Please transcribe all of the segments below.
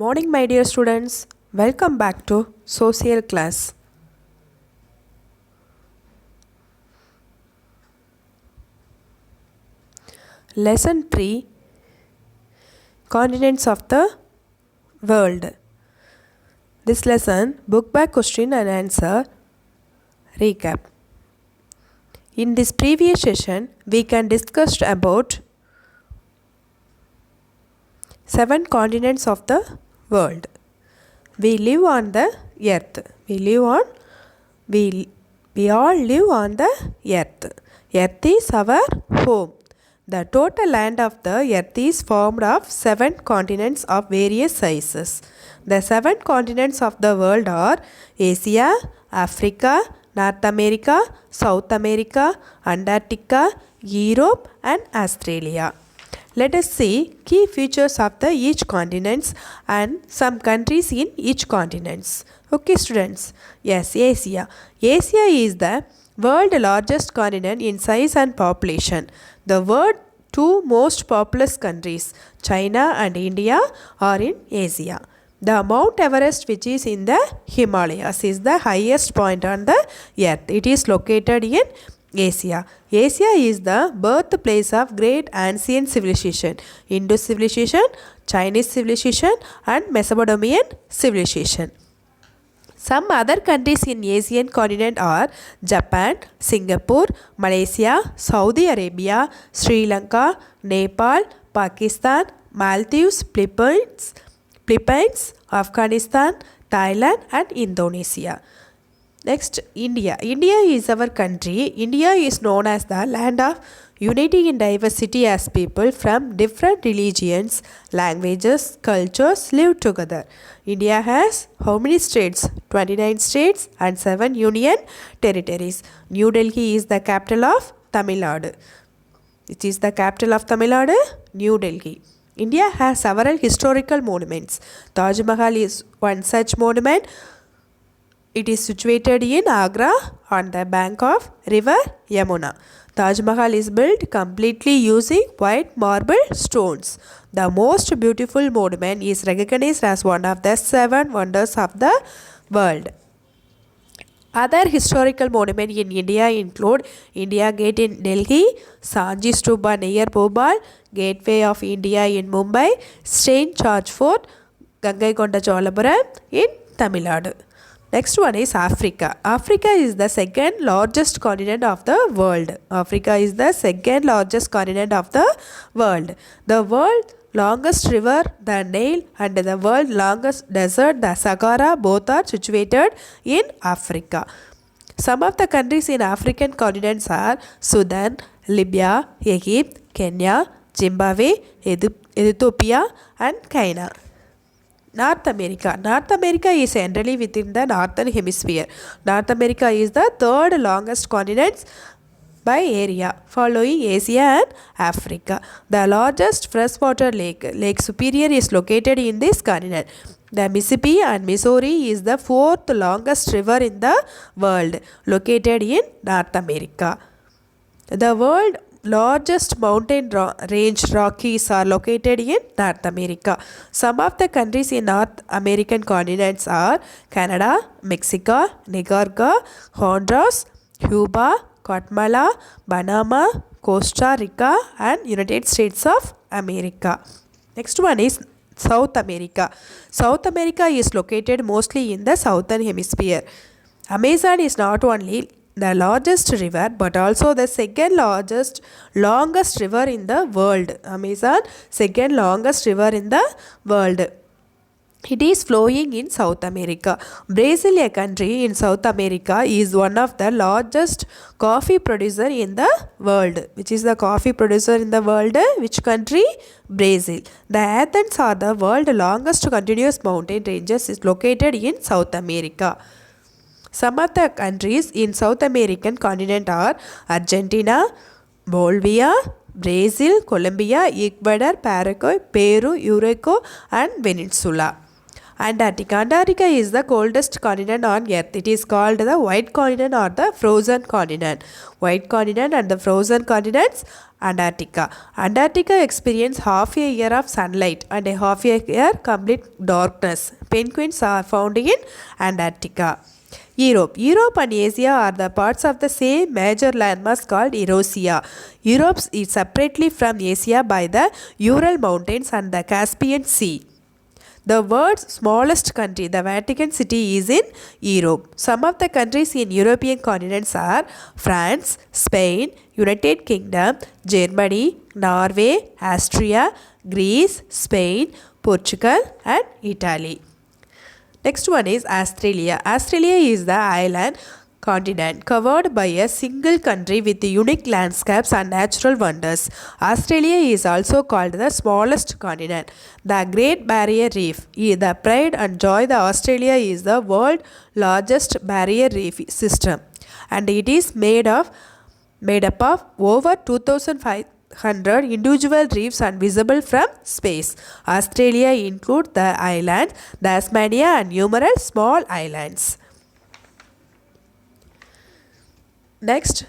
Morning, my dear students. Welcome back to social class. Lesson 3, Continents of the World. This lesson, book by question and answer, recap. In this previous session, we can discuss about 7 continents of the world. We live on the earth. We all live on the earth. Earth is our home. The total land of the earth is formed of 7 continents of various sizes. The 7 continents of the world are Asia, Africa, North America, South America, Antarctica, Europe and Australia. Let us see key features of the each continents and some countries in each continents. Okay students, yes, Asia. Asia is the world's largest continent in size and population. The world's 2 most populous countries, China and India, are in Asia. The Mount Everest, which is in the Himalayas, is the highest point on the earth. It is located in Asia. Asia is the birthplace of great ancient civilization, Indus civilization, Chinese civilization and Mesopotamian civilization. Some other countries in Asian continent are Japan, Singapore, Malaysia, Saudi Arabia, Sri Lanka, Nepal, Pakistan, Maldives, Philippines, Afghanistan, Thailand and Indonesia. Next, India. India is our country. India is known as the land of unity in diversity as people from different religions, languages, cultures live together. India has how many states? 29 states and 7 union territories. New Delhi is the capital of Tamil Nadu. It is the capital of Tamil Nadu, New Delhi. India has several historical monuments. Taj Mahal is one such monument. It is situated in Agra on the bank of river Yamuna. Taj Mahal is built completely using white marble stones. The most beautiful monument is recognized as one of the 7 wonders of the world. Other historical monuments in India include India Gate in Delhi, Sanji Stupa near Bhopal, Gateway of India in Mumbai, St. George Fort, Gangaikonda Cholapuram in Tamil Nadu. Next one is Africa. Africa is the second largest continent of the world. Africa is the second largest continent of the world. The world's longest river, the Nile, and the world's longest desert, the Sahara, both are situated in Africa. Some of the countries in African continents are Sudan, Libya, Egypt, Kenya, Zimbabwe, Ethiopia, and Kenya. North America. North America is centrally within the northern hemisphere. North America is the third longest continent by area, following Asia and Africa. The largest freshwater lake, Lake Superior, is located in this continent. The Mississippi and Missouri is the 4th longest river in the world, located in North America. The world largest mountain range Rockies are located in North America. Some of the countries in North American continents are Canada, Mexico, Nicaragua, Honduras, Cuba, Guatemala, Panama, Costa Rica and United States of America. Next one is South America. South America is located mostly in the southern hemisphere. Amazon is not only the largest river but also the second longest river in the world. Amazon, second longest river in the world. It is flowing in South America. Brazil, a country in South America, is one of the largest coffee producer in the world. Which is the coffee producer in the world? Which country? Brazil. The Athens are the world's longest continuous mountain ranges is located in South America. Some of the countries in South American continent are Argentina, Bolivia, Brazil, Colombia, Ecuador, Paraguay, Peru, Uruguay and Venezuela. Antarctica. Antarctica is the coldest continent on earth. It is called the white continent or the frozen continent. White continent and the frozen continents, Antarctica. Antarctica experience half a year of sunlight and a half a year complete darkness. Penguins are found in Antarctica. Europe. Europe and Asia are the parts of the same major landmass called Eurasia. Europe is separately from Asia by the Ural Mountains and the Caspian Sea. The world's smallest country, the Vatican City, is in Europe. Some of the countries in European continents are France, Spain, United Kingdom, Germany, Norway, Austria, Greece, Spain, Portugal and Italy. Next one is Australia. Australia is the island continent covered by a single country with unique landscapes and natural wonders. Australia is also called the smallest continent. The Great Barrier Reef is the pride and joy. The Australia is the world's largest barrier reef system, and it is made up of over 2,500 individual reefs and visible from space. Australia includes the islands Tasmania and numerous small islands. Next,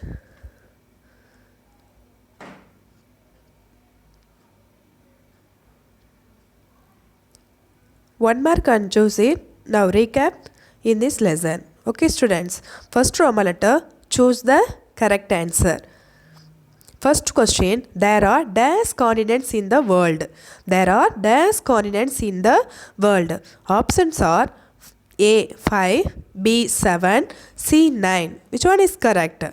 one mark and choose it. Now recap in this lesson. Okay students, first Roman letter, choose the correct answer. First question, there are dash continents in the world. There are dash continents in the world. Options are A 5, B 7, C 9. Which one is correct?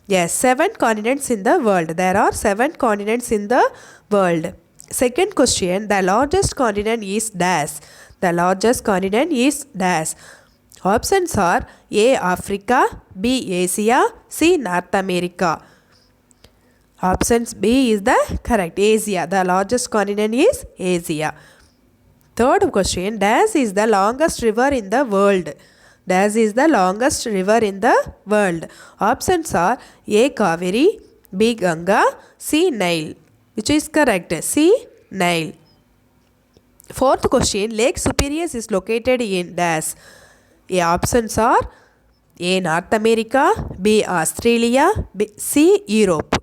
Yes, 7 continents in the world. There are 7 continents in the world. Second question, the largest continent is dash. The largest continent is dash. Options are A Africa, B Asia, C North America. Options B is the correct. Asia. The largest continent is Asia. Third question, dash is the longest river in the world. Dash is the longest river in the world. Options are A Kaveri, B Ganga, C Nile. Which is correct? C Nile. Fourth question, Lake Superior is located in dash. A options are A North America, B Australia, C Europe.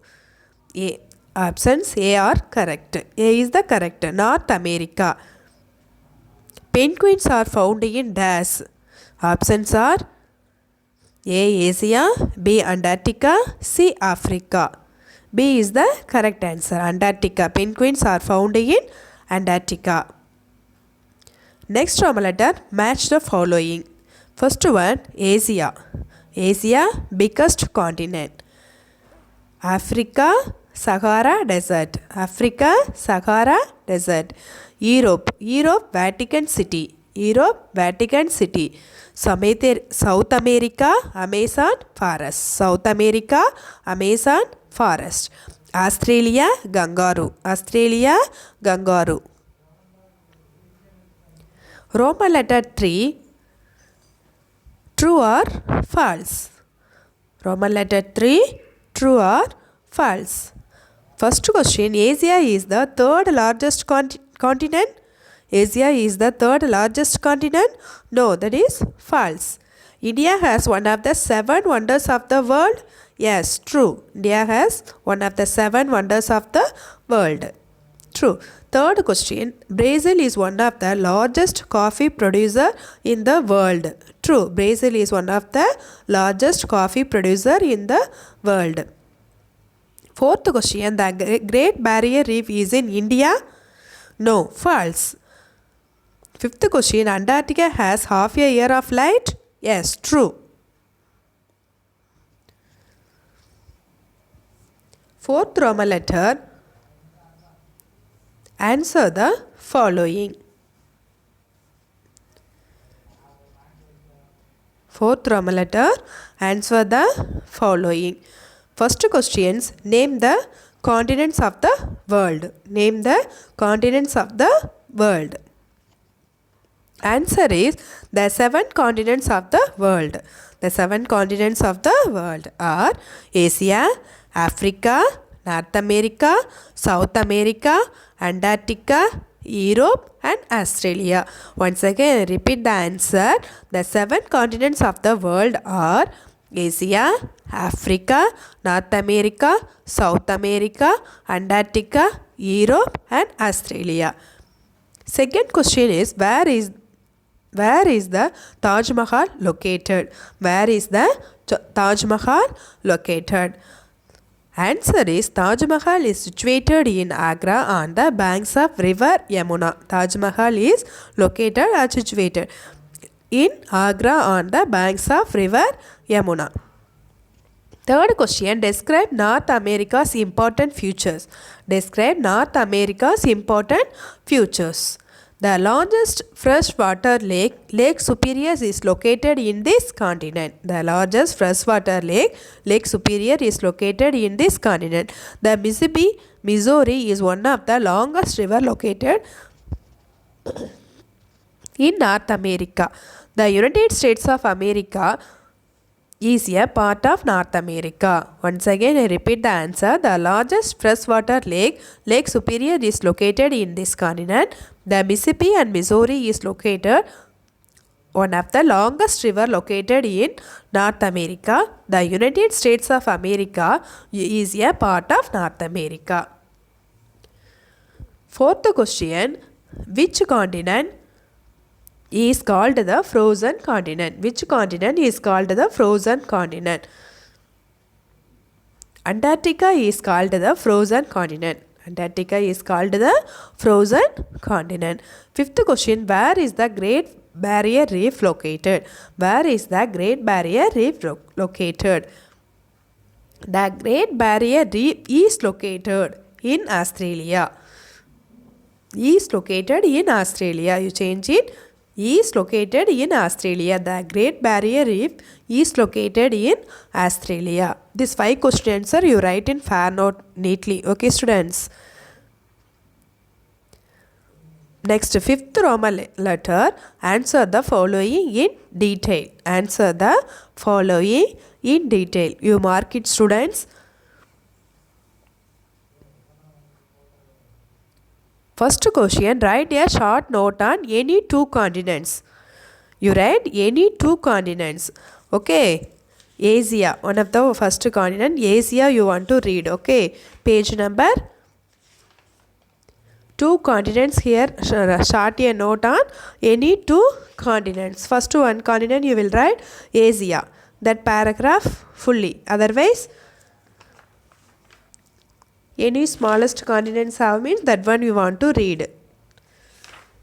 A options A are correct. A is the correct. North America. Penguins are found in dash. Options are A Asia, B Antarctica, C Africa. B is the correct answer. Antarctica. Penguins are found in Antarctica. Next Roman letter, match the following. First one, Asia. Asia, biggest continent. Africa, Sahara Desert. Africa, Sahara Desert. Europe. Europe, Vatican City. Europe, Vatican City. South America, Amazon Forest. South America, Amazon Forest. Australia, Kangaroo. Australia, Kangaroo. Roman letter 3, true or false? Roman letter 3, true or false? First question, Asia is the third largest continent. Asia is the third largest continent. No, that is false. India has one of the 7 wonders of the world. Yes, true. India has one of the 7 wonders of the world. True. Third question, Brazil is one of the largest coffee producer in the world. True. Brazil is one of the largest coffee producer in the world. Fourth question, the Great Barrier Reef is in India. No, false. Fifth question, Antarctica has half a year of light. Yes, true. Fourth Roman letter, answer the following. Fourth Roman letter, answer the following. First questions, name the continents of the world. Name the continents of the world. Answer is the 7 continents of the world. The 7 continents of the world are Asia, Africa, North America, South America, Antarctica, Europe and Australia. Once again, repeat the answer. The 7 continents of the world are Asia, Africa, North America, South America, Antarctica, Europe and Australia. Second question is where is the Taj Mahal located? Where is the Taj Mahal located? Answer is Taj Mahal is situated in Agra on the banks of river Yamuna. Taj Mahal is located or situated in Agra on the banks of river Yamuna. Third question, describe North America's important features. Describe North America's important features. The largest freshwater lake, Lake Superior, is located in this continent. The largest freshwater lake, Lake Superior, is located in this continent. The Mississippi, Missouri, is one of the longest river located in North America. The United States of America is a part of North America. Once again, I repeat the answer. The largest freshwater lake, Lake Superior, is located in this continent. The Mississippi and Missouri is located one of the longest river located in North America. The United States of America is a part of North America. Fourth question, which continent is called the frozen continent? Which continent is called the frozen continent? Antarctica is called the frozen continent. Antarctica is called the frozen continent. Fifth question, where is the Great Barrier Reef located? Where is the Great Barrier Reef located? The Great Barrier Reef is located in Australia. Is located in Australia. You change it. Is located in Australia. The Great Barrier Reef is located in Australia. This 5 question answer you write in fair note neatly. Okay, students. Next, 5th Roman letter. Answer the following in detail. Answer the following in detail. You mark it, students. First question, write a short note on any 2 continents. You write any 2 continents. Okay. Asia, one of the first continent. Asia you want to read. Okay. Page number 2 continents here. Start a note on any 2 continents. First one continent you will write Asia. That paragraph fully. Otherwise, any smallest continents have means that one you want to read.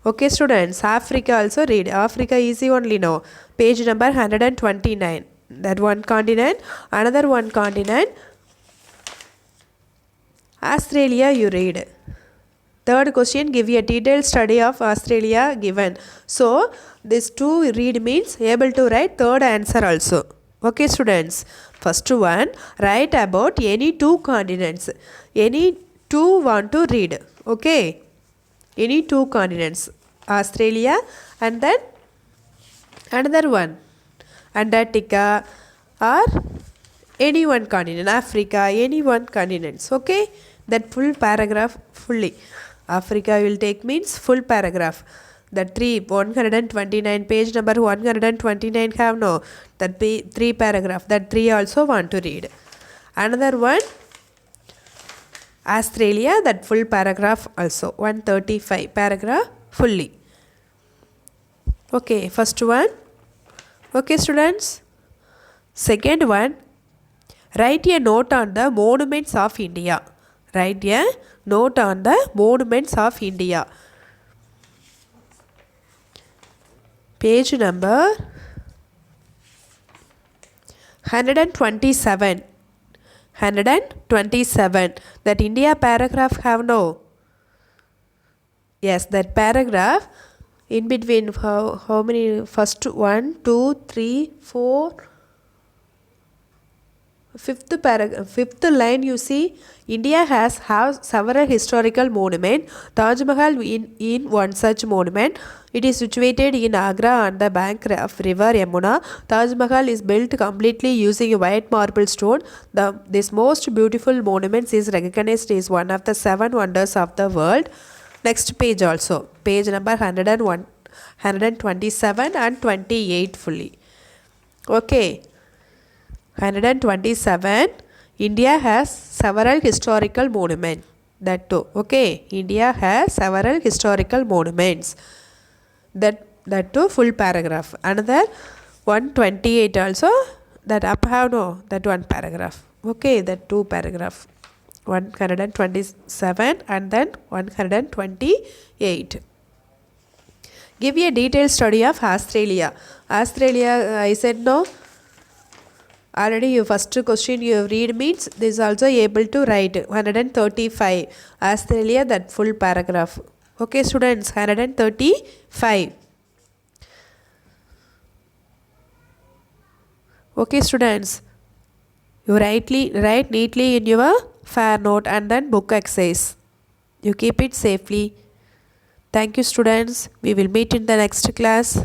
Okay, students. Africa also read. Africa easy only now. Page number 129. That one continent. Another one continent. Australia you read. Third question, give a detailed study of Australia given. So, this 2 read means able to write third answer also. Okay, students. First one, write about any 2 continents. Any 2 want to read. Okay. Any 2 continents. Australia and then another one. Antarctica or any one continent. Africa, any one continents. Okay. That full paragraph fully. Africa will take means full paragraph. The 129 page number 129 have no. That 3 paragraph. That 3 also want to read. Another one, Australia, that full paragraph also. 135 paragraph fully. Okay, first one. Okay, students. Second one, write a note on the monuments of India. Write a note on the monuments of India. Page number 127. 127. That India paragraph have no. Yes, that paragraph in between how many? First 1, 2, 3, 4. Fifth paragraph, fifth line you see, India has several historical monuments. Taj Mahal in one such monument. It is situated in Agra on the bank of river Yamuna. Taj Mahal is built completely using white marble stone. This most beautiful monument is recognized as one of the 7 wonders of the world. next page also, page number 101, 127 and 28 fully. Okay, 127. India has several historical monuments. That too. Okay, India has several historical monuments. That too, full paragraph. Another 128 also, that up have no, that one paragraph. Okay, that two paragraph. 127 and then 128. Give a detailed study of Australia. Australia, I said no. Already your first question you read means this is also able to write 135. Australia, that full paragraph. Okay students, 135. Okay students, you write neatly in your fair note and then book exercise. You keep it safely. Thank you students. We will meet in the next class.